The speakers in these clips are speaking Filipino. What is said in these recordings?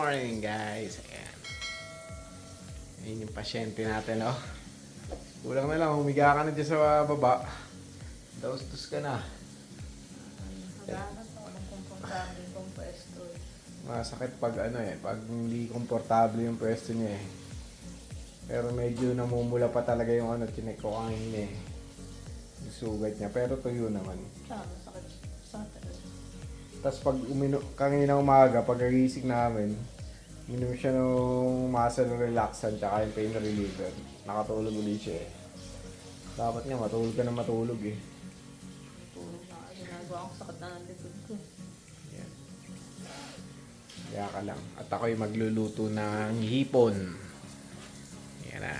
morning guys. Ayan. Ayan yung pasyente natin, oh. Kulang na lang, humiga ka na dyan sa baba. Daus-dus ka na. Naghahanap ako ng komportable kong pwesto. Masakit pag pag hindi komportable yung pwesto niya eh. Pero medyo namumula pa talaga yung chinek ko kanina eh. Yung sugat niya, pero tuyo naman. Sakit talaga. Tapos pag kanina umaga, pag nagising namin, minom siya ng muscle relaxant tsaka yung pain reliever. Nakatulog ulit siya eh. Dapat nga matulog ka na matulog eh. Tulog na kasi ginagawa ko sakit na ng likod ko. Yan. Kaya ka lang. At ako'y magluluto ng hipon. Yan na.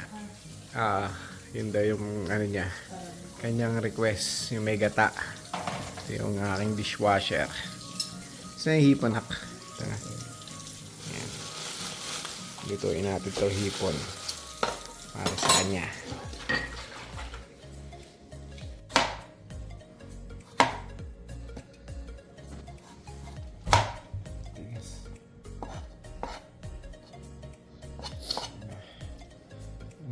Yun daw yung niya. Kanyang request, yung may gata. Ito yung aking dishwasher. Isa yung hipon hak. Ito na. Yan. Lutuin natin ito hipon. Para sa kanya.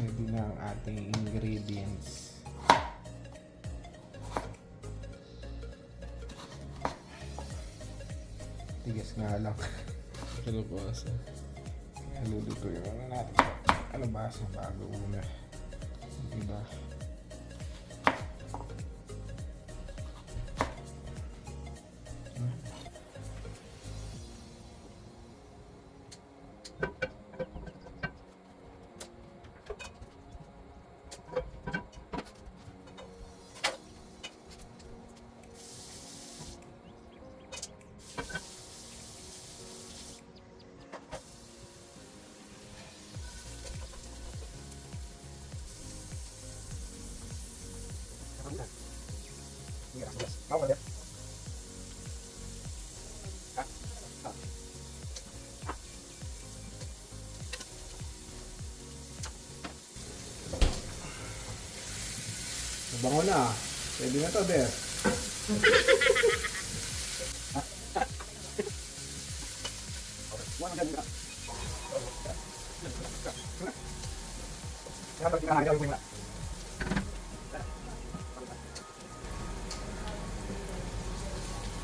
Ready na ang ating ingredients. Tigas nga lang. Kalabasa. Kaya lulutuin natin. Kalabasa bago una. Diba? Bango na. Pwede na to, Ber.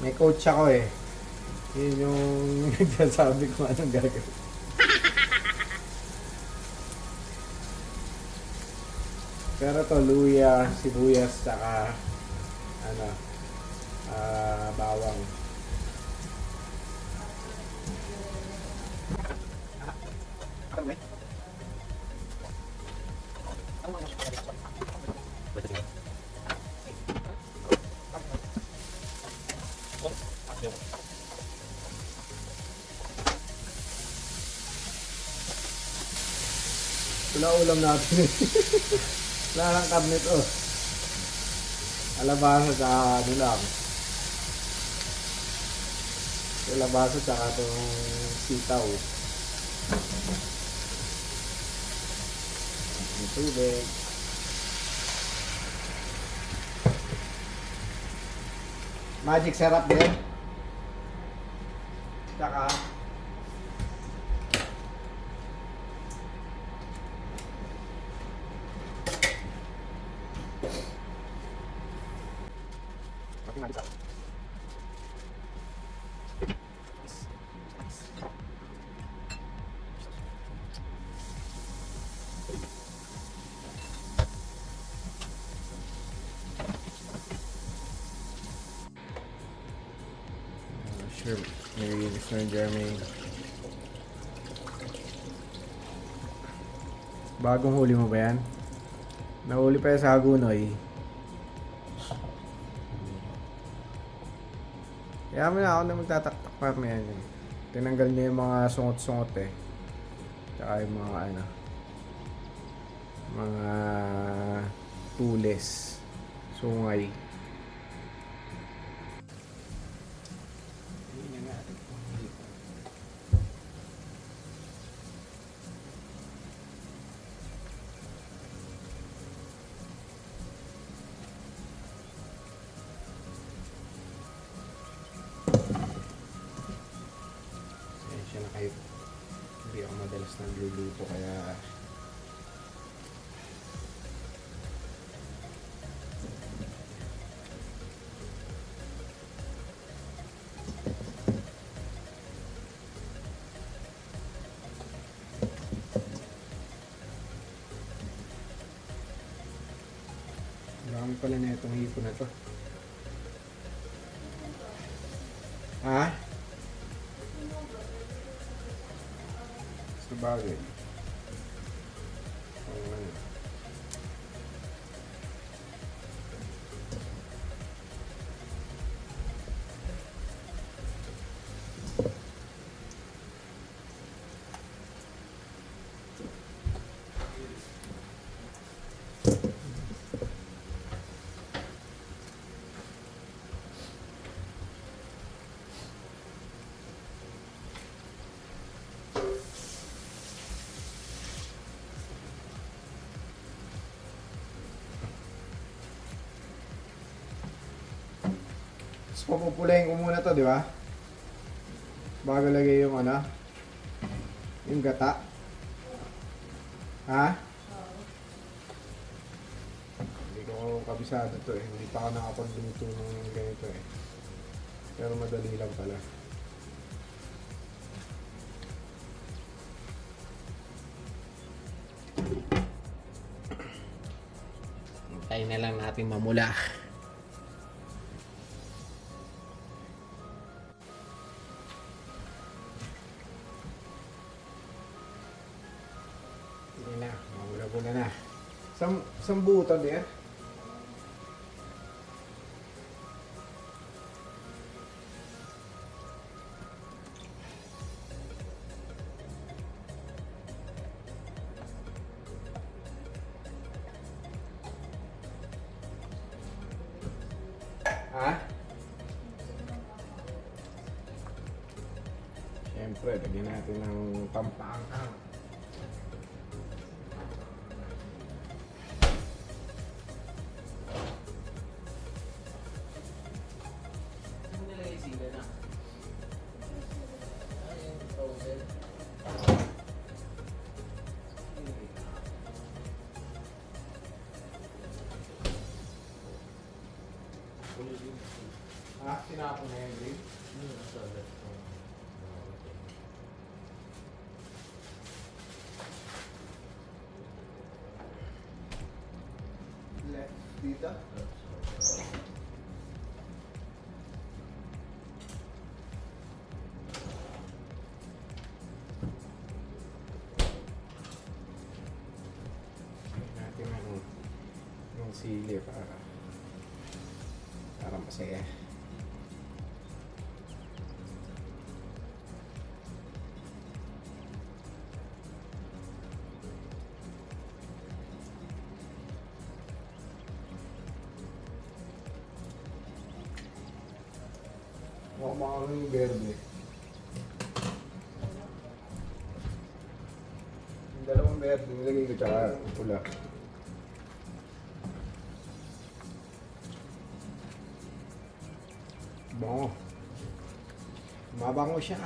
May coach ako eh. Yun yung nagsasabi ko anong gagawin. Pero to luya, sibuyas, saka bawang. Wala ulam natin. Wala lang cabinet oh. Alabasa sa lang. Alabasa tsaka itong sitaw. Yung tubig. Magic syrup din. Tsaka sure, maybe Mr. Jeremy. Bagong huli mo ba yan? Nahuli pa yan sa Hagunoy. Kaya mo na ako na magtataktak pa yan. Tinanggal niya yung mga sungot-sungot eh. Tsaka yung mga mga tules, sungay. Siya na kayo. Dami pala na itong hipon na to. Ha? Sa bagay. Ano. So, papupulayin ko muna to, di ba? Bago lagay yung ano, yung gata. Ha? Hindi ko kabisado to eh. Hindi pa ako nakapagluto ng ganito eh. Pero madali lang pala. Hintayin na lang natin mamula. Hindi na, mamula na. Sambutan din. Ha? Siyempre, lagyan natin ng pampangkang. Ha? Sinapon na yun, Dave? Left dito? Natin yung sili para masaya. Mukhang yung verde. Yung dalawang verde, nilagay ko tsaka pula. Bango. Mabango siya.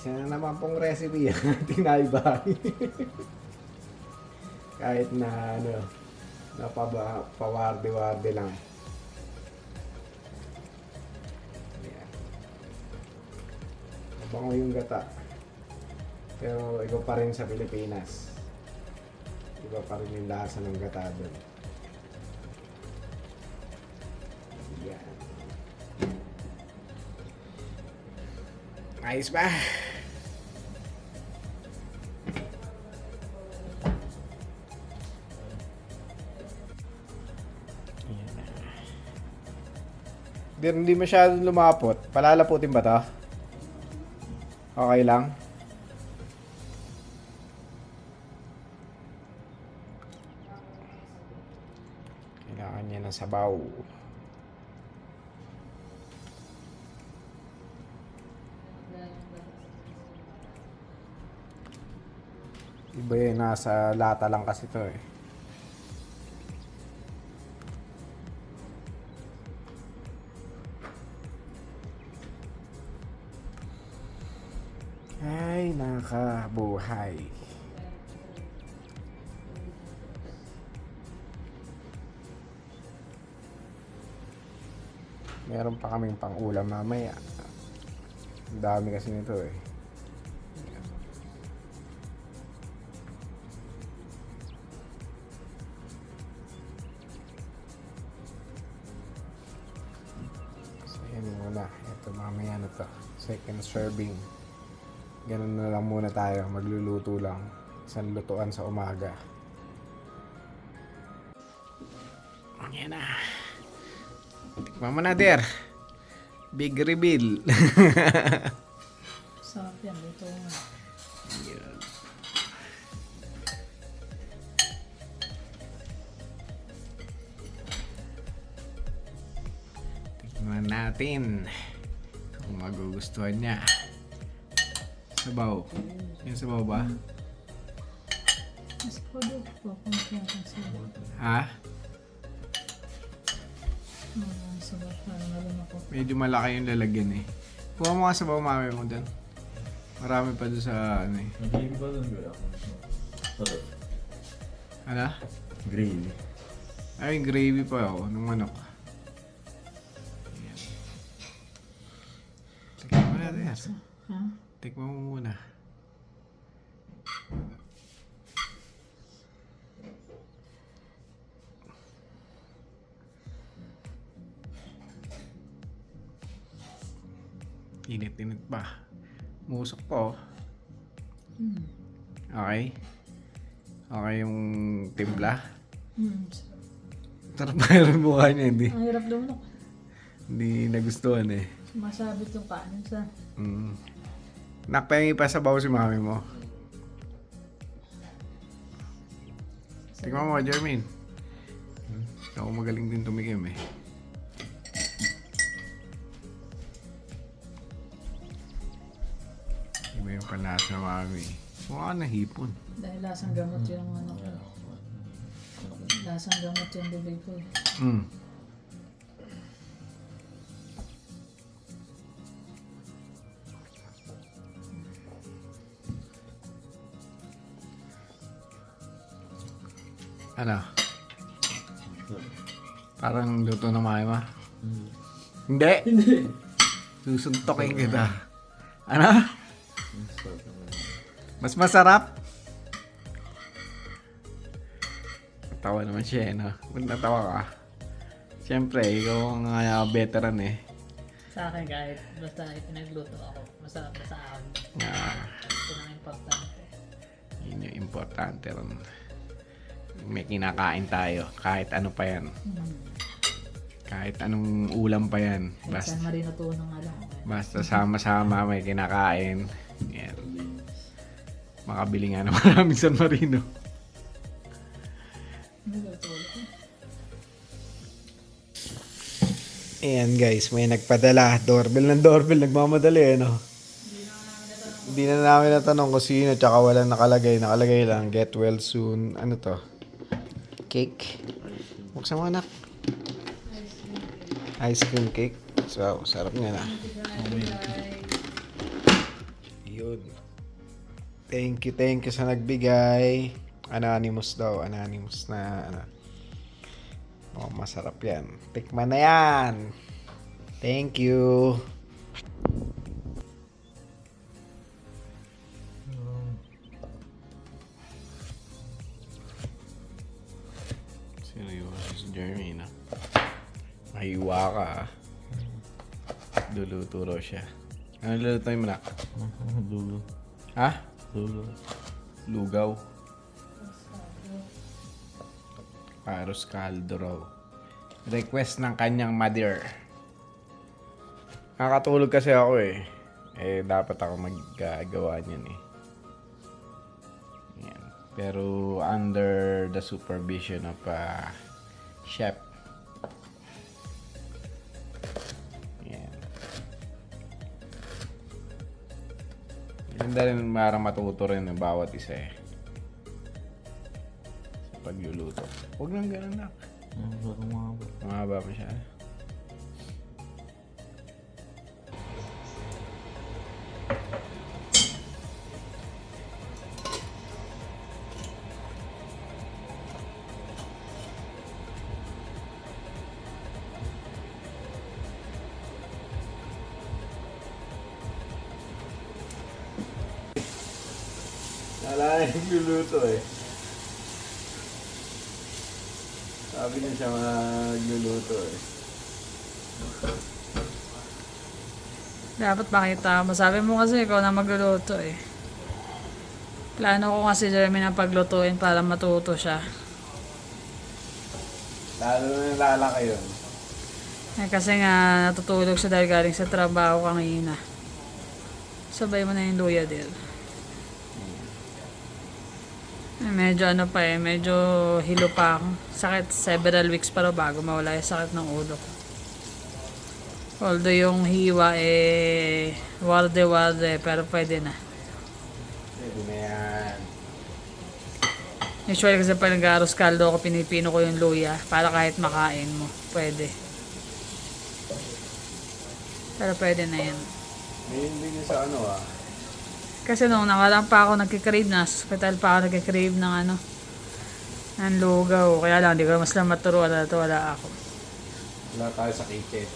Isa na naman pong recipe yan. Tinaybay. Kahit na pawarde-warde lang. Mabango yung gata. Pero iba pa rin sa Pilipinas. Iba pa rin yung lasa ng gata doon. Yan. Ayos ba? Hindi masyadong lumapot. Palalaputin ba to? Okay lang? Kailangan niya ng sabaw. Iba yun, nasa lata lang kasi to eh. Ay, nakabuhay. Meron pa kaming pang-ulam mamaya. Ang dami kasi nito eh. Mamaya na to. Second serving. Ganun na lang muna tayo. Magluluto lang. Isang lutuan sa umaga. Yan na. Tikman mo na, der. Big reveal. Sarap yan. Ito nga. Yan. Tikman natin kung magugustuhan niya. Sabaw. Yung sabaw ba? Mas pwede po kung kaya kang sabaw. Ha? Sabaw. Parang alam ako. Medyo malaki yung lalagyan eh. Kuha mo nga sabaw mami mo dun. Marami pa doon sa ano eh. Gravy ba doon gaya? Sarap. Ano? Gravy. Ay, gravy pa ako ng manok. Ayan. Tikman mo natin yan. Ha? Tikman mo muna. Init-init pa. Musok po. Okay? Okay yung timpla? Sarap ba yung mukha niya? Ang hirap lumunok. Hindi nagustuhan eh. Sumasabit yung kanin sa... Nakpahingi pa sa bawo si mami mo. Tingnan mo, Jermaine. Ako magaling din tumikim eh. Iba yung panlasa ng mami. Mukha na hipon. Dahil lasang gamot yung ano ko. Lasang gamot yung bibig ko eh. Ano? Parang luto ng mami mo? Hindi! Susuntokin kita. Ano? Mas masarap? Natawa naman siya eh, no? Ba't natawa ka? Siyempre, ikaw ang veteran eh. Sa akin kahit basta pinagluto ako, masarap na sa akin. Ito na importante. Yun yung importante ron. May kinakain tayo, kahit ano pa yan. Kahit anong ulam pa yan. San Marino tuno nga lang. Basta sama-sama may kinakain. Yan. Makabili nga na maraming San Marino. Ayan guys, may nagpadala. Doorbell ng doorbell. Nagmamadali eh, no? Hindi na namin natanong kung sino, tsaka walang nakalagay. Nakalagay lang, get well soon. Ano to? Cake. Buksan mo anak. Ice cream cake. So, sarap nga na. Yun. Thank you sa nagbigay. Anonymous daw. Anonymous na ano. Oh, masarap yan. Tikman na yan. Thank you. Seryoso si Jeremy, no? Mahiwa ka, ah. Luluto raw siya. Ano lulutuin mo na? Lugaw. Ha? Lugaw. Lugaw. Paros caldo raw. Request ng kanyang mother. Nakatulog kasi ako eh. Eh, dapat ako maggagawa niyan eh. Yan. Pero under the supervision of chef. Yan. Ganda rin para matuto rin ng bawat isa eh. Sa pagluluto. Huwag nang ganun na. Mahaba mo siya. Wala na yung luluto eh. Sabi niya siya magluluto eh. Dapat makita mo. Sabi mo kasi ikaw na magluluto eh. Plano ko kasi Jeremy na paglutuin para matuto siya. Lalo na lalaki yun. Eh, kasi nga natutulog siya dahil galing sa trabaho kanina. Sabay mo na yung luya din. Eh, medyo ano pa eh, medyo hilo pa ako. Sakit several weeks pa raw bago mawala yung sakit ng ulo ko. Although yung hiwa eh warde pero pwede na. Pwede na yan. Usually kasi pag nag-aros kaldo ako, pinipino ko yung luya para kahit makain mo. Pwede. Pero pwede na yan. Ngayon din yung sa ano ah. Kasi nung nakaraan pa ako nagkikrave na, sa hospital pa ako nagkikrave ng ano, ng lugaw. Kaya lang, di ko mas lang maturuan na ito, wala ako. Wala tayo sa kitchen.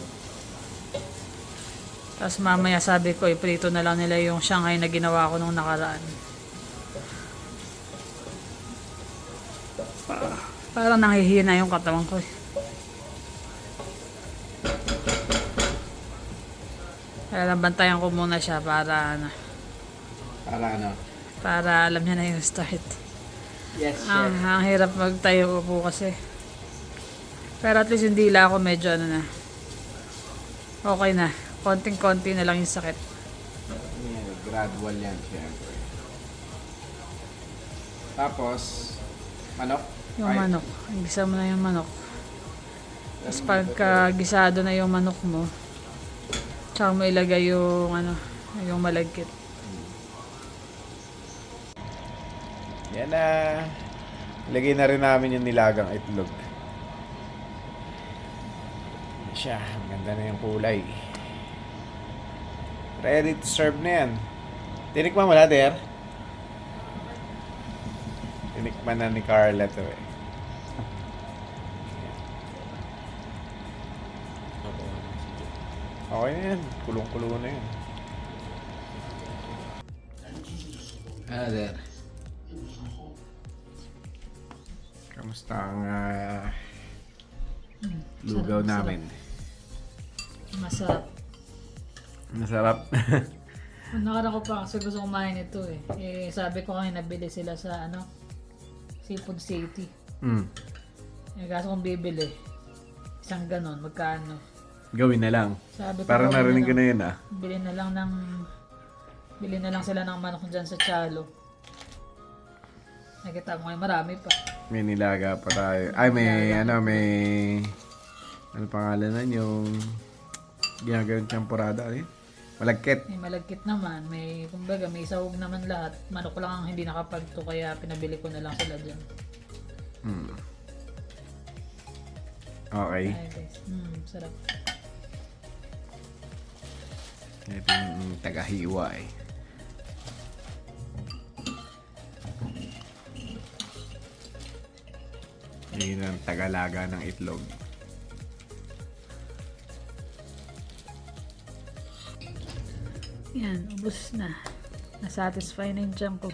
Tapos mamaya sabi ko, iprito na lang nila yung Shanghai na ginawa ko nung nakaraan. Parang nanghihina yung katawan ko eh. Kaya lang bantayan ko muna siya para ano, Para ano? para alam niya na yung start. Yes, Ang hirap magtayo po kasi. Pero at least hindi lang ako medyo ano na. Okay na. Konting-konti na lang yung sakit. Yan, gradual yan syempre. Tapos, manok? Yung manok. Gisa mo na yung manok. Tapos pagka gisado na yung manok mo, tsaka mo ilagay yung ano, yung malagkit. Yan na. Ilagay na rin namin yung nilagang itlog. Yan siya. Ang ganda na yung kulay. Ready to serve na yan. Tinikman mo na, Der? Tinikman na ni Carla to eh. Okay na yan. Kulong-kulo na yan. Der? Kamusta ang lugaw Sarap, namin? Masarap. Masarap. Nakaraan ko pa kasi gusto kumain ito eh. Eh sabi ko kanina nabili sila sa ano, Seafood City. Mm. Eh kaso kung bibili, isang ganon, magkano? Gawin na lang. Sabi ko Parang gawin narinig ko lang. na yun ah. Bili na lang sila ng manok dyan sa Chalo. Nakita mo ngayon marami pa. May nilaga pa tayo. Ay, may ano pangalan na yung ginagawang champurada. Ano yun? Malagkit. May malagkit naman, may kumbaga may sahog naman lahat. Manok lang ang hindi nakapagto kaya pinabili ko na lang sila dyan. Hmm. Okay. Ay guys, sarap. Ito yung tagahiwa eh. Yun ang tagalaga ng itlog. Yan, ubos na. Nasatisfy na yung tiyan ko.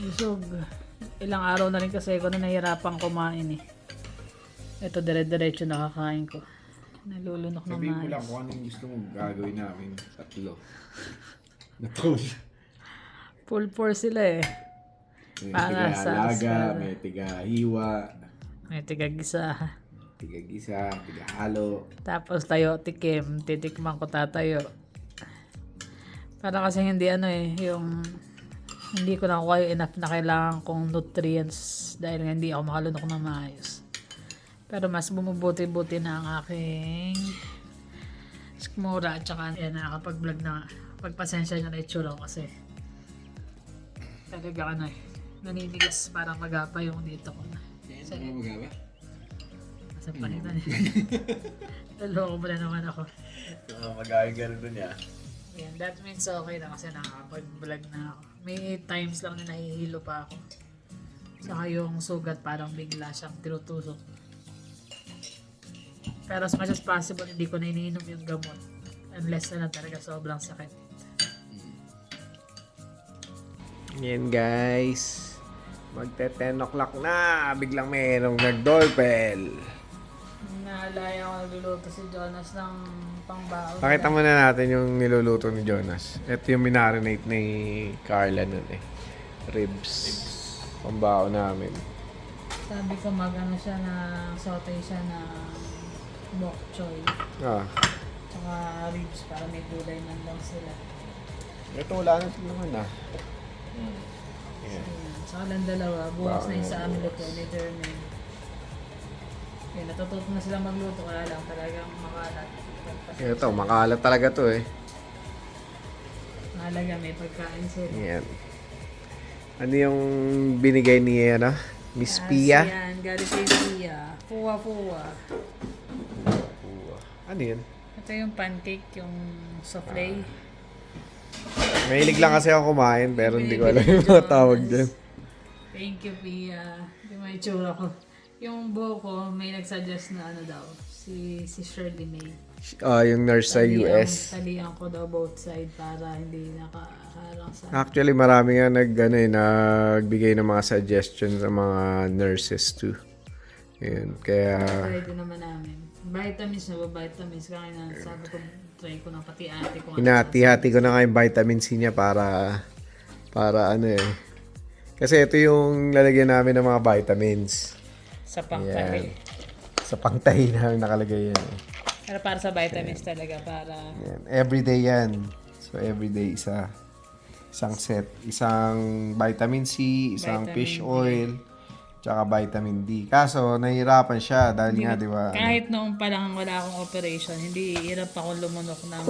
Busog. Ilang araw na rin kasi ako na nahirapan kumain eh. Ito dire-diretso nakakain ko. Nalulunok na Sabihin mo lang mais. kung anong gusto mong gagawin namin. Tatlo. Napos. Full force sila eh. May Para sa- tiga-alaga, may tiga-hiwa, May tigagisa. tiga-gisa, tiga-halo. Tapos tayo tikim. Titikman ko tatayo. Para kasi hindi ano eh, yung hindi ko nakuha yung enough na kailangan kong nutrients dahil nga hindi ako makalunok na maayos. Pero mas bumubuti-buti na ang aking skmura at saka yan, nakakapag-vlog na pagpasensya nyo na itsura ko kasi talaga ano eh, naninigas parang magapa yung dito ko na. Ano ba magawa? Nasa panitan eh. Lalo mo na naman ako. Mag-aayag ka rin niya. Yan, that means okay na kasi nakakapag-vlog na ako. May times lang na nahihilo pa ako. Saka yung sugat parang bigla siyang tinutusok. Pero as much as possible, hindi ko na iniinom yung gamot. Unless na lang talaga sobrang sakit. Yan guys. Magte 10 o'clock na. Biglang mayroong nag-doorbell. Naalaya ko nagluluto si Jonas ng pangbaon. Pakita muna natin yung niluluto ni Jonas. Ito yung minarinate ni Carla nun eh. Ribs. Pambao namin. Sabi ko magano siya na saute siya na bok choy. Ah. Tsaka ribs para may gulay man lang sila. Ito wala na sila naman ah. Ayan. Saka lang dalawa. Bukas na yung sa amin luto ni Jermaine. Okay, natututo na sila magluto kaya lang talagang makalat. Ito, makalat talaga to eh. Mahalaga may pagkain sila. Yan. Ano yung binigay ni ano? Miss Pia? Yan, galing kay Pia. Puwa-puwa. Ano yun? Ito yung pancake, yung souffle. Mahilig lang kasi ako kumain pero hindi ko alam yung mga tawag dyan. Thank you, Pia. Yung may itsura ko. Yung buhok ko, may nagsuggest na ano daw. Si Shirley May. Yung nurse sa US. Talian ko daw both side para hindi nakaharang sa... Actually, marami nga nagbigay ng mga suggestions sa mga nurses too. Yun, kaya... Try din naman namin. Vitamins na ba? Vitamins. Kaya na sabi ko, try ko na pati ate ko. Hinati-hati ko na nga yung vitamin C niya para ano eh. Kasi ito yung lalagyan namin ng mga vitamins. Sa pangkain. Yan. Sa pangtahi namin nakalagay yan eh. Pero para sa vitamins talaga, para... Yan. Everyday yan. So everyday isang set. Isang vitamin C, isang Vitamin fish D. oil, tsaka vitamin D. Kaso nahihirapan siya dahil nga, di ba, Kahit noong pa lang wala akong operation, hindi hirap akong lumunok ng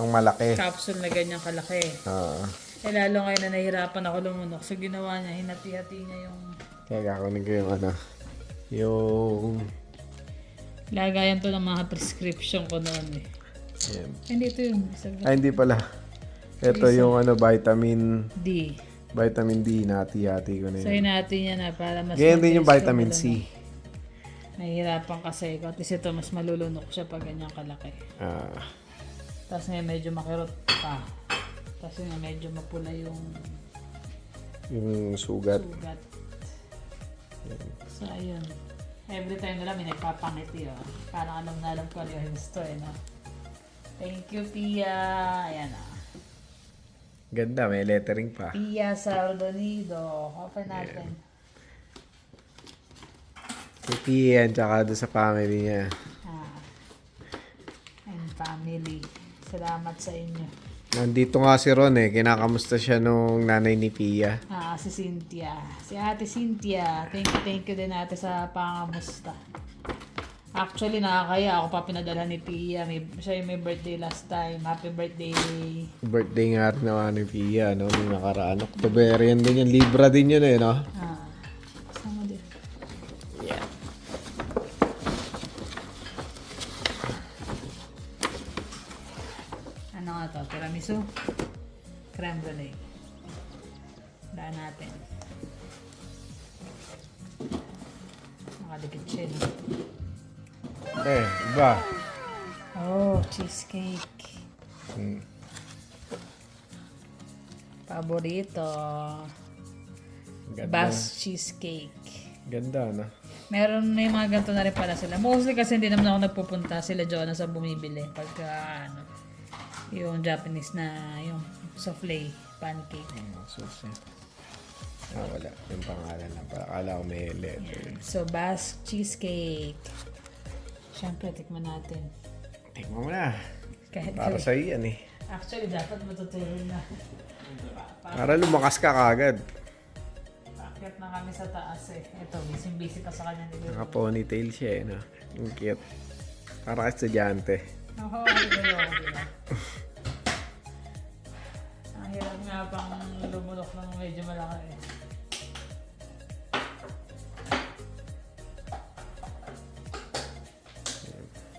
ng malaki. capsule na ganyang kalaki. Eh lalo ngayon na nahihirapan ako lumunok. So ginawa niya, hinati-hati niya yung... Kaya kakunin ko yung yung... Lagayan to ng mga prescription ko noon eh. Yan. Hindi ito yung Ay, hindi pala. Ito yung vitamin D. D. Nati-hati ko na So yun. hinati niya na para mas... Ganyan din yung mabilis vitamin lumulunok. C. Nahihirapan kasi ko. At least ito mas malulunok siya pag ganyang kalaki. Tapos ngayon medyo makirot pa. Tapos ngayon medyo mapula yung sugat. sugat. So ayun. Every time na lang may nagpapangiti oh. Parang alam na alam ko ano yung gusto eh no? Thank you Pia. Ayan oh. Ganda, may lettering pa. Pia Saldonido. Open natin. Si Pia yan, tsaka doon sa family niya. And family. Salamat sa inyo. Nandito nga si Ron eh. Kinakamusta siya nung nanay ni Pia. Si Cynthia. Si Ate Cynthia. Thank you din ate sa pangamusta. Actually, nakakaya. Ako pa pinadala ni Pia. Siya yung may birthday last time. Happy birthday. Birthday nga rin naman ni Pia, no? Nung nakaraan. Octoberian din yan. Libra din yun eh, no? Kasama din. Yeah. Ano nga to? Tiramisu? Creme brulee. Daan natin. Nakadikit siya. No? Iba. Oh, cheesecake. Paborito. Ganda. Bass cheesecake. Ganda, no? Meron may mga ganito na rin pala sila. Mostly kasi hindi naman ako nagpupunta sila Jonas ang bumibili pagka yung Japanese na yung souffle pancake. Susi. Wala. Yung pangalan lang. Akala ko may letter. So Bass cheesecake. Siyempre tikman natin. Tingnan mo na. Kahit Para sa'yo yan eh. actually dapat matutulog na. Para lumakas ka kagad. Paakyat na kami sa taas eh. Ito, busy pa sa kanya nila. Naka-ponytail siya eh, no? Ang cute. Para ka estudyante. Oo, diba? Ang hirap nga pang lumunok ng medyo malaki eh.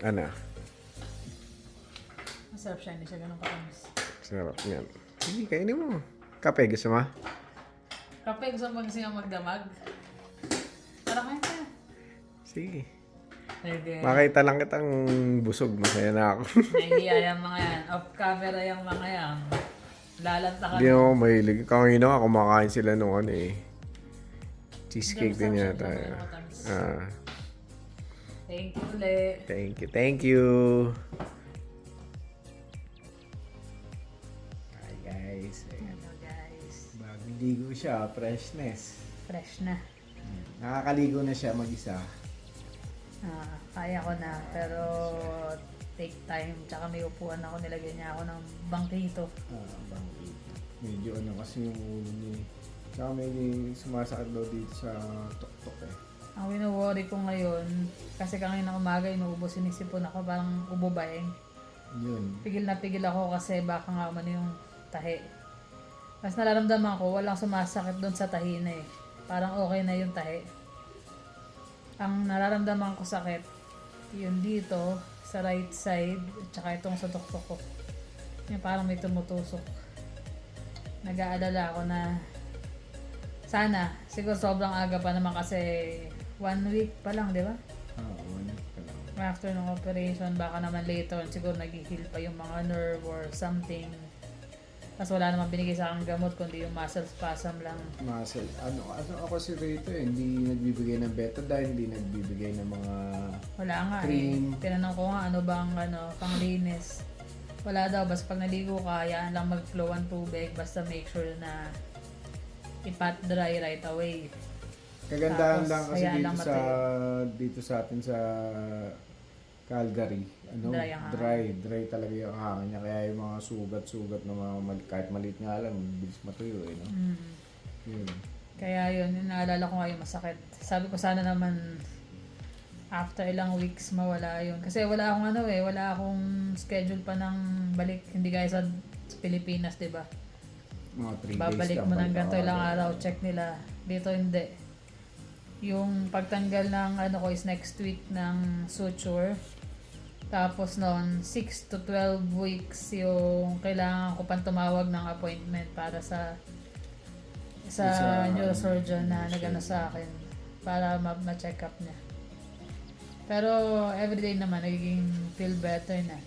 Ano? Masarap siya, hindi siya ganun katamis. Sarap yan. Hindi, kainin mo. Kape, gusto mo? Kape, gusto mo kasi yung magdamag? Parang kain ka. Sige. Sige. Makita lang kitang busog. Masaya na ako. Nahihiya yung mga yan. Off camera yung mga yan. Lalanta ka Hindi na. ako mahilig. Kanina nga kumakain sila nung ano eh. Cheesecake din yata. Thank you ulit. Thank you, thank you. Hi guys. Ayan. Hello guys. Bagong ligo siya, freshness. Fresh na. Nakakaligo na siya mag-isa. Kaya ko na, pero take time. Tsaka may upuan ako, nilagyan niya ako ng bangkito. Bagong medyo ano kasi yung ulo niya. Tsaka may sumasakit daw dito sa tuktok eh. Ang wino-worry ko ngayon, kasi kanina umaga inuubos, sinisipon ako, parang ububaeng. Yun. Pigil na pigil ako kasi baka nga umano yung tahi. Mas nararamdaman ko, walang sumasakit doon sa tahi na eh. Parang okay na yung tahi. Ang nararamdaman ko sakit, yun dito, sa right side, at saka itong sa tuktok ko. Yung parang may tumutusok. Nag-aalala ako na sana, siguro sobrang aga pa naman kasi 1 week pa lang, di ba? Wala ka lang. After ng operation, baka naman later on, siguro nag-heal pa yung mga nerve or something. Tapos wala naman binigay sa akin gamot, kundi yung muscle spasm lang. Muscle. Ano ako si Rito eh. Hindi nagbibigay ng betadine, hindi nagbibigay ng mga Wala nga cream. eh. Tinanong ko nga ano bang panglinis. Wala daw, basta pag naligo ka, hayaan lang mag-flow ang tubig. Basta make sure na ipat dry right away. Kagandahan Tapos, lang kasi hayaan lang dito sa atin sa Calgary. Dry ang hangin. Dry talaga yung hangin niya. Kaya yung mga sugat na mga kahit maliit nga lang, bilis matuyo eh. No? Yun. Kaya yun, yung naalala ko ngayon masakit. Sabi ko sana naman after ilang weeks mawala yun. Kasi wala akong wala akong schedule pa ng balik. Hindi gaya sa Pilipinas, di ba? Mga 3 days Babalik ka, mo ng balik ganito ka ilang agad. araw, check nila. Dito hindi. Yung pagtanggal ng ko is next week ng suture. Tapos noon, 6 to 12 weeks yung kailangan ko pang tumawag ng appointment para sa neurosurgeon na nagano sa akin para ma-check up niya. Pero everyday naman nagiging feel better na.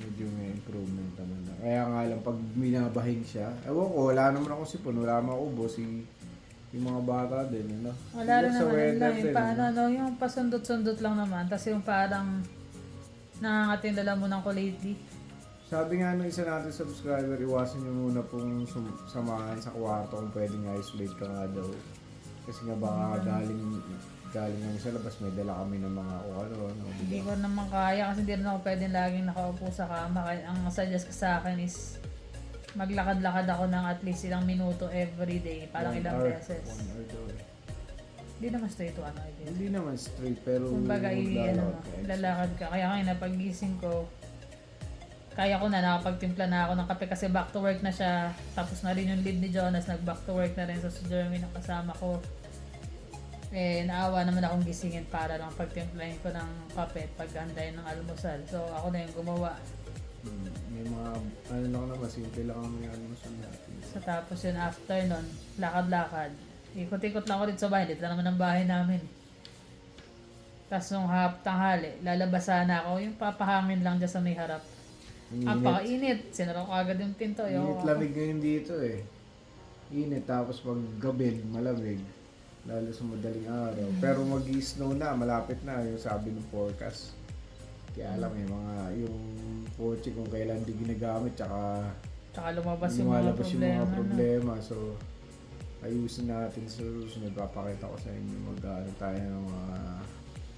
Medyo may improvement naman na. Kaya nga lang, pag minabahing siya, ewan ko, wala naman ako sipon, wala naman ako ubo, yung mga bata din, ano? Wala rin Siguro sa naman yun weather lang. Yung din, paano, yung pasundot-sundot lang naman. Tapos yung parang nangangatindala mo ng ko lately. Sabi nga nung isa natin subscriber, iwasan nyo muna pong samahan sa kwarto kung pwedeng isolate ka nga daw. Kasi nga baka galing lang sa labas, may dala kami ng mga ano. Hindi ko naman kaya kasi hindi rin ako pwedeng laging nakaupo sa kama. Kaya ang suggest ko sa akin is maglakad-lakad ako ng at least ilang minuto every day. Parang ilang beses. 1 hour daw eh. Hindi naman straight to idea. Hindi naman straight, pero Kumbaga, lalakad ka. lalakad ka. Kaya ngayon, pagising ko, kaya ko na, nakapagtimpla na ako ng kape kasi back to work na siya. Tapos na rin yung lead ni Jonas, nag-back to work na rin. So, si Jeremy na kasama ko. Naawa naman akong gisingin para lang pagtimplahin ko ng kape at paghandayin ng almusal. So, ako na yung gumawa. May mga, lang naman, simple lang ang may almusal natin. So, tapos yun, after nun, lakad-lakad. Ikot-ikot lang ako dito sa bahay. Dito lang naman ang bahay namin. Tapos nung tanghali, lalabas sana ako. Yung papahangin lang dyan sa may harap. Ang pakainit. Sinara ko agad yung pinto. Init lamig ngayon dito eh. Init, tapos pag gabi, malamig. Lalo sa madaling araw. Pero mag-snow na, malapit na yung sabi ng forecast. Kaya alam yung kotse kung kailan di ginagamit, tsaka lumabas yung mga problema. problema. So, ayusin natin sa susunod. Papakita ko sa inyo mag-ano tayo ng mga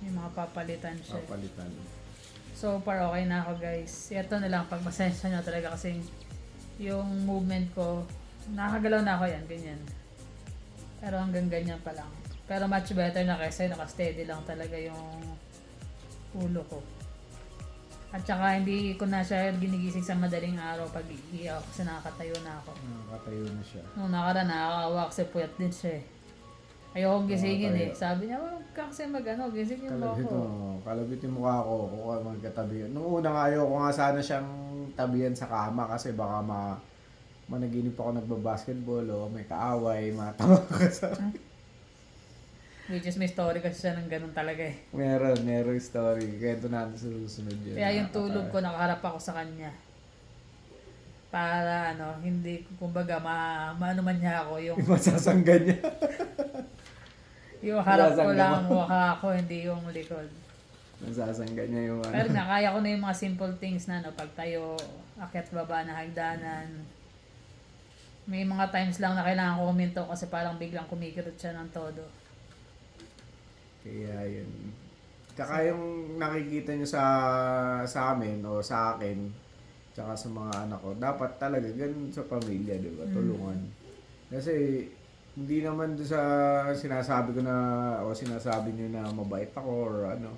Yung mga papalitan siya. papalitan. So far, okay na ako guys. Ito na lang, pagpasensya nyo talaga kasi yung movement ko, nakagalaw na ako yan, ganyan. Pero hanggang ganyan pa lang. Pero much better na kaysa naka-steady lang talaga yung ulo ko. At saka hindi ko na siya ginigising sa madaling araw pag iiyaw kasi nakakatayo na ako. Nakakatayo na siya. Nung nakaraan, nakakawa kasi puyat din siya eh. Ayokong gisingin eh. Nakakatayo. Sabi niya, wag ka kasi gisingin mo Kalabit ako. kalabit yung mukha ko kung magkatabi. Nung una nga ayoko nga sana siyang tabihan sa kama kasi baka managinip ako nagbabasketball o may kaaway, matawa ka sa... Which is may story kasi siya ng ganun talaga eh. Meron story. Kaya ito natin sa susunod yun. Kaya yung tulog ko, nakaharap ako sa kanya. Para hindi ko, kumbaga, maano man niya ako, yung, Yung masasanggan niya. yung harap ko Sasangga lang, mo. waka ako, hindi yung likod. Nasasangga niya yung Pero nga, kaya ko na yung mga simple things na, no, pagtayo, akyat baba na hagdanan. May mga times lang na kailangan ko huminto kasi parang biglang kumikirot siya ng todo. Kaya yun. Tsaka yung nakikita nyo sa amin o sa akin, tsaka sa mga anak ko, dapat talaga ganun sa pamilya, di ba? Tulungan. Kasi hindi naman doon sa sinasabi ko na o sinasabi nyo na mabait ako or ano.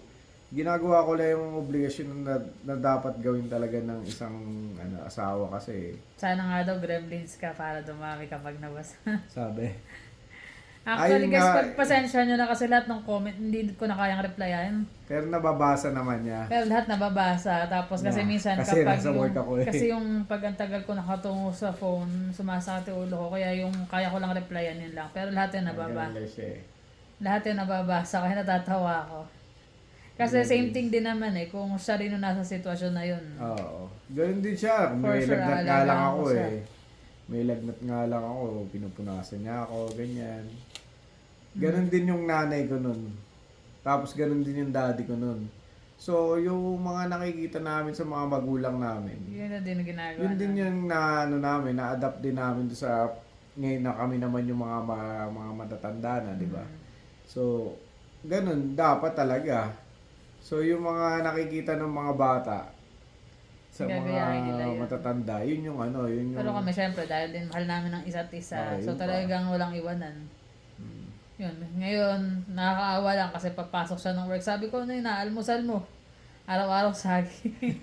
Ginagawa ko lang yung obligasyon na dapat gawin talaga ng isang asawa kasi Sana nga daw gremlins ka para dumami kapag nabasa. sabi. Actually Ayun guys, nga. pagpasensya nyo na kasi lahat ng comment, hindi ko na kayang replyan. Pero nababasa naman niya. Pero lahat nababasa. Tapos kasi Yeah. minsan Kasi kapag nasa work yung, ako eh. kasi yung pag ang tagal ko nakatungo sa phone, sumasakit yung ulo ko. Kaya yung kaya ko lang replyan yun lang. Pero lahat yun nababasa. Ganun lang siya eh. Lahat yun nababasa. Kaya natatawa ako. Kasi same thing din naman eh. Kung siya rin yung nasa sitwasyon na yun. Oo. Ganun din siya. For May sure, lagnat nga lang alagaan ako ko siya. eh. May lagnat nga lang ako. Pinupunasan niya ako. Ganyan. Ganun din yung nanay ko nun. Tapos ganun din yung daddy ko nun. So, yung mga nakikita namin sa mga magulang namin, Yun na din ang ginagawa. yun din namin. yung namin, na-adapt din namin doon sa ngayon na kami naman yung mga matatanda na, di ba? So, ganun dapat talaga. So, yung mga nakikita ng mga bata sa Gagayahin nila mga yun. matatanda, yun yung yun yung Pero kami syempre, dahil din mahal namin ng isa't isa. Okay, So yun pa. talagang walang iwanan. Hmm. Yun. Ngayon, nakakaawa lang kasi papasok siya ng work. Sabi ko, ano yun, almusal mo. Araw-araw saging.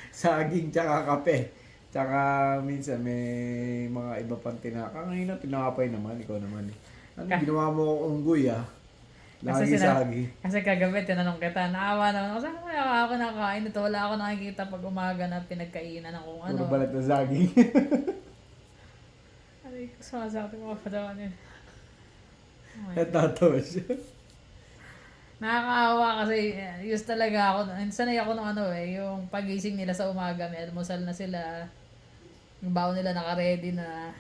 Saging tsaka kape. Tsaka minsan may mga iba pang kanina tinapay naman, ikaw naman eh. Ano, ginawa mo ko unggoy ah. Lagi saging. Kasi kagabi, tinanong kita, naawa naman ako. Saan kaya ako nakakain ito? Wala ako nakikita pag umaga na pinagkainan ng kung ano. Puro balat na saging. Ay, sumasakit ko kapatawan yun. Natatawa siya. Nakakaawa kasi used talaga ako. Sanay ako ng yung pagising nila sa umaga, may almusal na sila. Yung baon nila naka-ready na.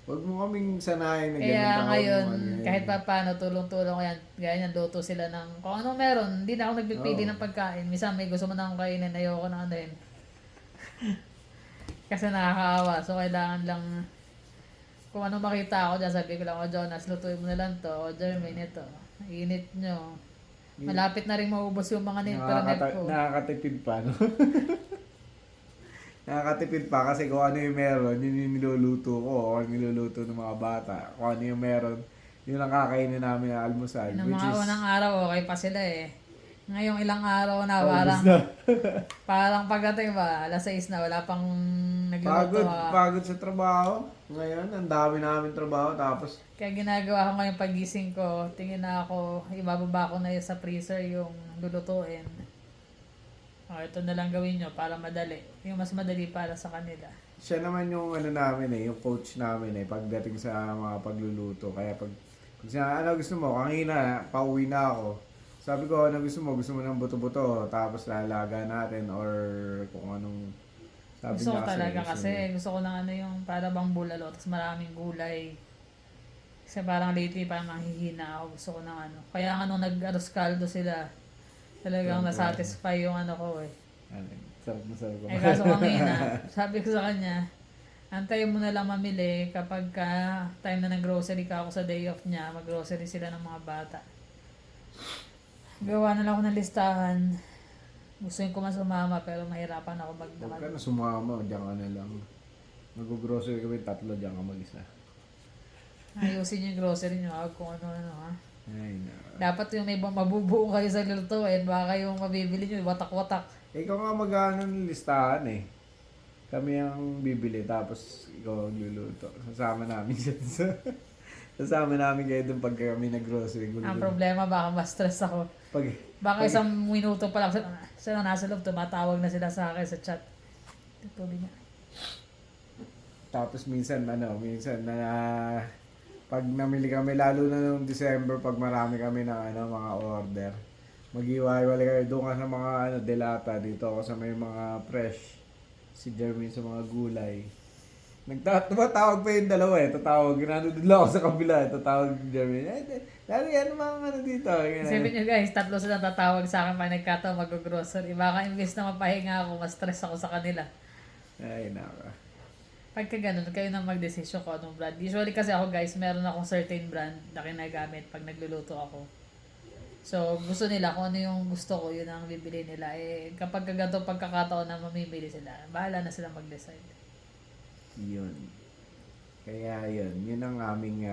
Huwag mo kaming sanayin na ganun Kaya tao ngayon, mo, ano yan. kahit pa paano, tulong-tulong ko yan. Gaya niyan, luto sila ng kung ano meron. Hindi na ako nagpipili Oo. ng pagkain. Minsan may gusto mo na akong kainin, ayoko na yun. Kasi nakakaawa. So, kailangan lang, kung ano makita ako dyan, sabi ko lang, Jonas, lutuin mo na lang to. O Jermaine, ito. Init nyo. Malapit na rin maubos yung mga internet ko. Nakakatipid pa, no? Nakakatipid pa kasi kung ano yung meron, yun yung niluluto ko o ang niluluto ng mga bata. Kung ano yung meron, yun ang kakainin namin na almusal. Nung mga unang araw, okay pa sila eh. Ngayong ilang araw na, paubos parang, na. parang pagdating ba, alas 6 na, wala pang nagluluto. Pagod sa trabaho. Ngayon, ang dami namin trabaho. Tapos, Kaya ginagawa ko ngayon pagising ko, tingin na ako, ibababa ko na yun sa freezer yung lulutuin. O, ito na lang gawin nyo para madali. Yung mas madali para sa kanila. siya naman yung namin yung coach namin pagdating sa mga pagluluto. Kaya pag siya, ano gusto mo? Kanina, pauwi na ako. Sabi ko, ano gusto mo? Gusto mo ng buto-buto, tapos lalaga natin or kung anong sabi Gusto ko niya talaga gusto kasi, niya. gusto ko ng yung para bang bulalo, tapos maraming gulay. Kasi parang lately, parang nanghihina ako. Gusto ko ng Kaya nga nung nag-aros caldo sila, talagang nasatisfy yung ko eh. Sarap na sarap. Eh kaso kanina, sabi ko sa kanya, antayin mo na lang mamili kapag time na nag-grocery ka ako sa day off niya, mag-grocery sila ng mga bata. Gawa na lang ako ng listahan. Gusto ko man sumama pero mahirapan ako Huwag ka magdakal. na sumama, diyan ka na lang. Mag-grocery kami, 3, diyan ka mag-isa. Ayusin yung grocery niyo, kung ano-ano ha. Ay, na. Dapat yung may mabubuo kayo sa lutuin, baka yung mabibili niyo, watak-watak. Ikaw nga mag-ano ng listahan Kami ang bibili, tapos ikaw ang luluto. Sasama namin siya Sasama namin kayo doon pag kami nag-grocery. Ang problema, baka ma-stress ako. Baka isang minuto pa lang, sila nasa loob, tumatawag na sila sa akin sa chat. Tuloy niya. Tapos minsan na pag namili kami, lalo na noong December, pag marami kami ng mga order, mag-iwalay kayo doon ka sa mga delata, dito ako sa may mga fresh, si Jermaine sa mga gulay. Tumatawag pa yung dalawa eh. Tatawag. Nandun lang ako sa kabila. Tatawag ni Jeremy. Dari, ano mga ano dito? Isipin nyo guys, 3 sila tatawag sa akin pag nagkataon mag-grocery. Baka imbes na mapahinga ako, mas stress ako sa kanila. Ay, naka. Pagka ganun, kayo na magdesisyon ko anong brand. Usually kasi ako guys, meron akong certain brand na ginagamit pag nagluluto ako. So, gusto nila kung ano yung gusto ko, yun ang bibili nila. Eh, kapag ganito pagkakataon na mamimili sila, bahala na sila mag-decide. Yun. Kaya yun. Yun ang aming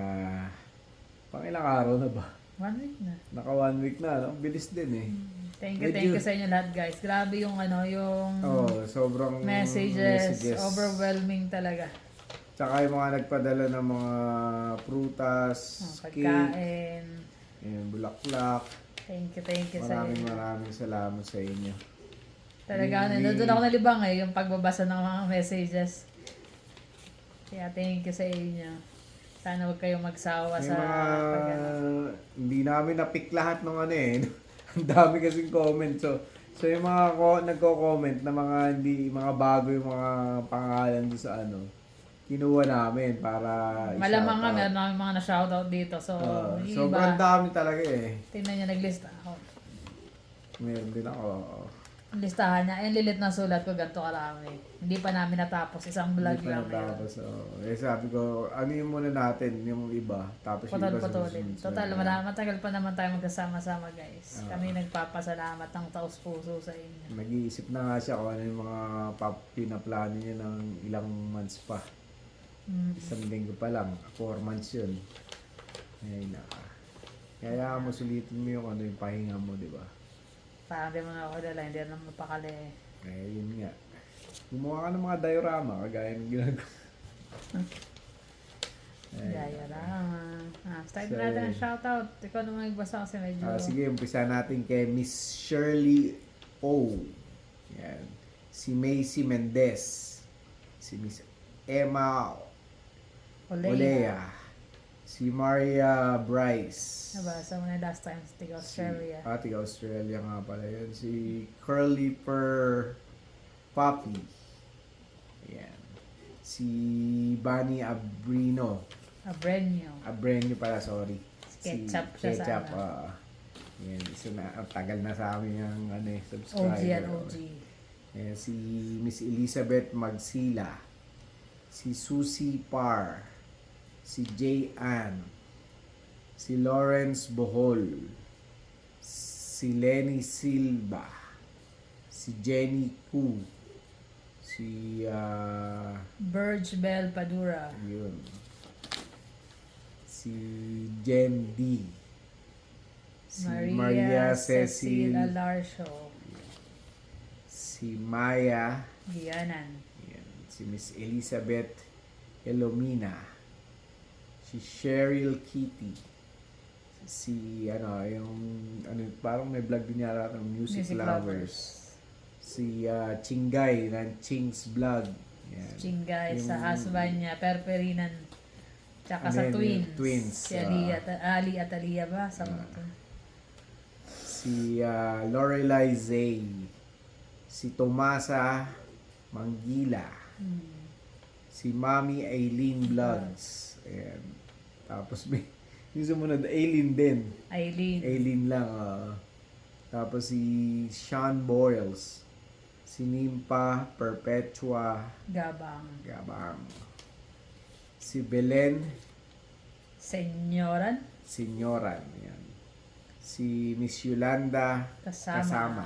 pang ilang araw na ba? 1 week na. Naka 1 week na. No? Bilis din eh. Thank you sa inyo lahat guys. Grabe yung yung Sobrang messages. Overwhelming talaga. Tsaka yung mga nagpadala ng mga prutas, cake, Pagkain. bulaklak. Thank you sa inyo. Maraming salamat sa inyo. Talaga, doon ako nalibang yung pagbabasa ng mga messages. Kaya thank you sa inyo. Sana huwag kayong magsawa May sa mga, hindi namin na-pick lahat ng ano eh. Ang dami kasing comment. So yung mga nagko-comment na mga bago yung mga pangalan doon sa ano, kinuha namin para malamang nga, i-shoutout. meron namin mga na-shoutout dito. So, yung Sobrang iba, dami talaga eh. tingnan nyo, naglista ako. Meron din ako. Ang listahan niya, yung lilit na sulat ko, ganito karami. Hindi pa namin natapos, isang vlog Hindi pa lang ngayon. natapos. Sabi ko, ano yung muna natin, yung iba. Tapos yung iba Putol-putulin. susunod. Total, matagal pa naman tayo magkasama-sama guys. Kami nagpapasalamat ng taos-puso sa inyo. Nag-iisip na nga siya kung ano yung mga pinaplano niya ng ilang months pa. Isang linggo pa lang. 4 months yun. Ay, naka. Kaya mo sulitin mo yung ano yung pahinga mo, di ba? Parang di mo na ako dala, hindi na mapakali. Kaya yun nga. Gumawa ka ng mga diorama, kagaya ng ginagawa. Gaya lang. Start na natin ang shoutout. Ikaw naman magbasa kasi medyo... Sige, umpisa natin kay Miss Shirley O. Yan. Si Macy Mendez. Si Miss Emma Olea. Si Maria Bryce. Nabasa mo na last time sa Tiga Australia. Tiga Australia nga pala yun. Si Curly Per Poppy. Yan. Si Bunny Abrino. Abrenyo pala, sorry. Ketchup siya sa Ketchup, ano. yan. So, tagal na sa amin yung OG subscriber. yan, OG. Yan, si Miss Elizabeth Magsila. Si Susie Parr. Si Jay Ann. Si Lawrence Bohol. Si Lenny Silva. Si Jenny Ku. Si Burge Bell Padura. yun. Si Jen D. Si Maria Cecil. Alarsio. Si Maya. Gianan. Yan. Si Miss Elizabeth Elomina. Si Cheryl Kitty. Si parang may vlog din yata ng Music Lovers. Si Chingay ng Ching's Vlog. Yan. Chingay Yung- sa husband niya, Perperinan. Tsaka sa Ano yun, twins. twins, Si Ali at Aliyah ba? Sa Si Lorelai Zay. Si Tomasa Manggila. Si Mami Aileen Vlogs. Ayan. Tapos may yung sumunod, Aileen din. Aileen. Aileen lang. Tapos si Sean Boyles. Si Nimpa Perpetua Gabang. Si Belen Senyoran. Signoran. Yan. Si Miss Yolanda Kasama.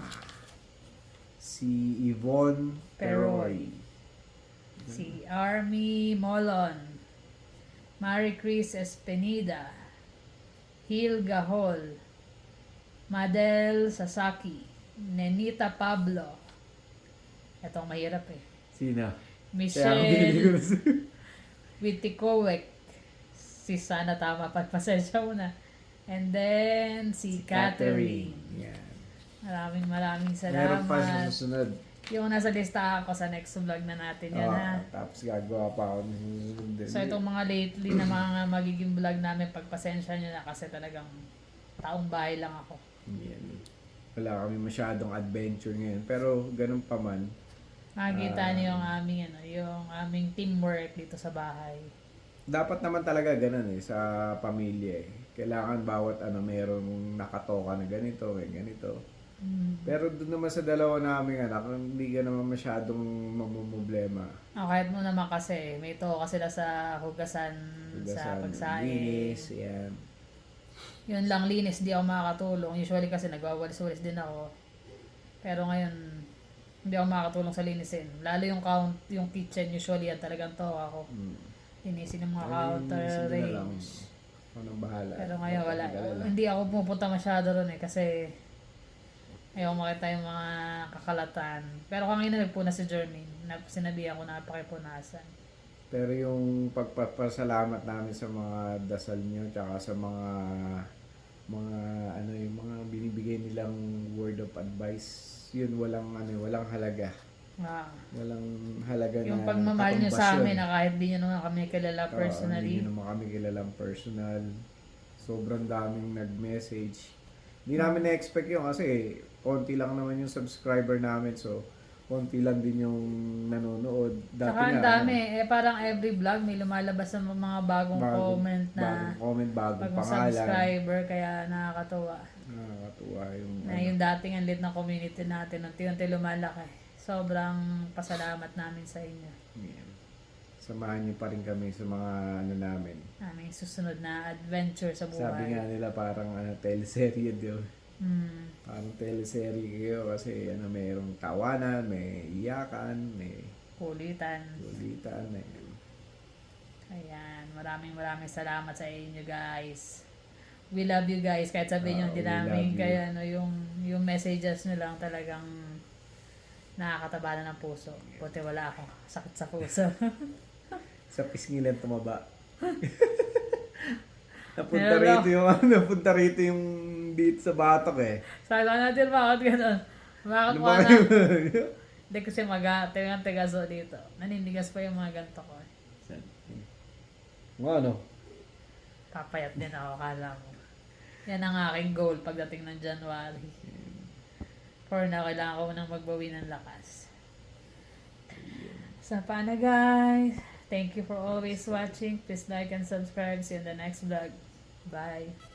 Si Yvonne Peroy. Si Army Molon. Marie Chris Espenida. Hilga Hall. Madel Sasaki. Nenita Pablo. Itong mahirap eh. Sino? Michelle Witikowek. Si Sana tama, pagpasensya mo na. And then, si Catherine. Yan. Maraming Meron pa sa salamat. susunod. Yung nasa listahan ko sa next vlog na natin yan ha. Tapos gagawa pa ako ng susunod din. So itong mga lately na mga magiging vlog namin, pagpasensya nyo na kasi talagang taong bahay lang ako. Yan. Wala kami masyadong adventure ngayon. Pero ganun pa man, Makikita niyo yung aming, yung aming teamwork dito sa bahay. Dapat naman talaga ganun sa pamilya Kailangan bawat merong nakatoka na ganito, may ganito. Pero doon naman sa dalawa naming anak, hindi ka naman masyadong mamumblema. Kahit mo naman kasi, may toka sila sa hugasan, sa pagsaing. Linis, yan. Yun lang, linis, di ako makakatulong. Usually kasi nagwawalis-walis din ako. Pero ngayon, hindi ako makakatulong sa linisin. Lalo yung kitchen, usually yan talagang toka ko. Linisin yung mga counter range. Anong bahala. Pero ngayon wala. Hindi ako pupunta masyado ron kasi ayaw makita yung mga kakalatan. Pero kanina nagpuna si Jermaine. Sinabihan ko na pakipunasan. Pero yung pagpapasalamat namin sa mga dasal nyo tsaka sa mga yung mga binibigay nilang word of advice, yun walang halaga. Walang halaga yung na pagmamahal nyo sa katumbas amin yun. na kahit di nyo naman kami kilala Hindi personally. nyo naman kami kilalang personal. Sobrang daming nag-message. Hindi namin na-expect yun kasi konti lang naman yung subscriber namin. So, konti lang din yung nanonood. Saka ang dami. Parang every vlog may lumalabas ng mga bagong comment na bagong bagong pangalan. subscriber. Kaya nakakatuwa. Nakakatuwa yung Na yung dating ang lit ng community natin, unti-unti lumalaki. Sobrang pasalamat namin sa inyo. Yan. Samahan niyo pa rin kami sa mga namin. Aming susunod na adventure sa buhay. Sabi nga nila parang teleserye yun. Parang teleserye kayo kasi mayroong tawanan, may iyakan, may Kulitan. Ayan, maraming salamat sa inyo guys. We love you guys. Kahit sabihin nyo hindi we namin love you. kaya yung messages nyo lang talagang nakakataba na ng puso. Buti wala ako. Sakit sa puso. Sa pisngilan tumaba. Meron napunta rito yung dito sa batok Sabi ko natin, bakit gano'n? Bakit Ano mo ba na? yun? Hindi kasi tigaso dito. Nanindigas pa yung mga ganito ko. Ano? Papayat din ako, kala mo. Yan ang aking goal pagdating ng January. For now, kailangan ko nang magbawi ng lakas. So, paano guys? Thank you for always watching. Please like and subscribe. See you in the next vlog. Bye.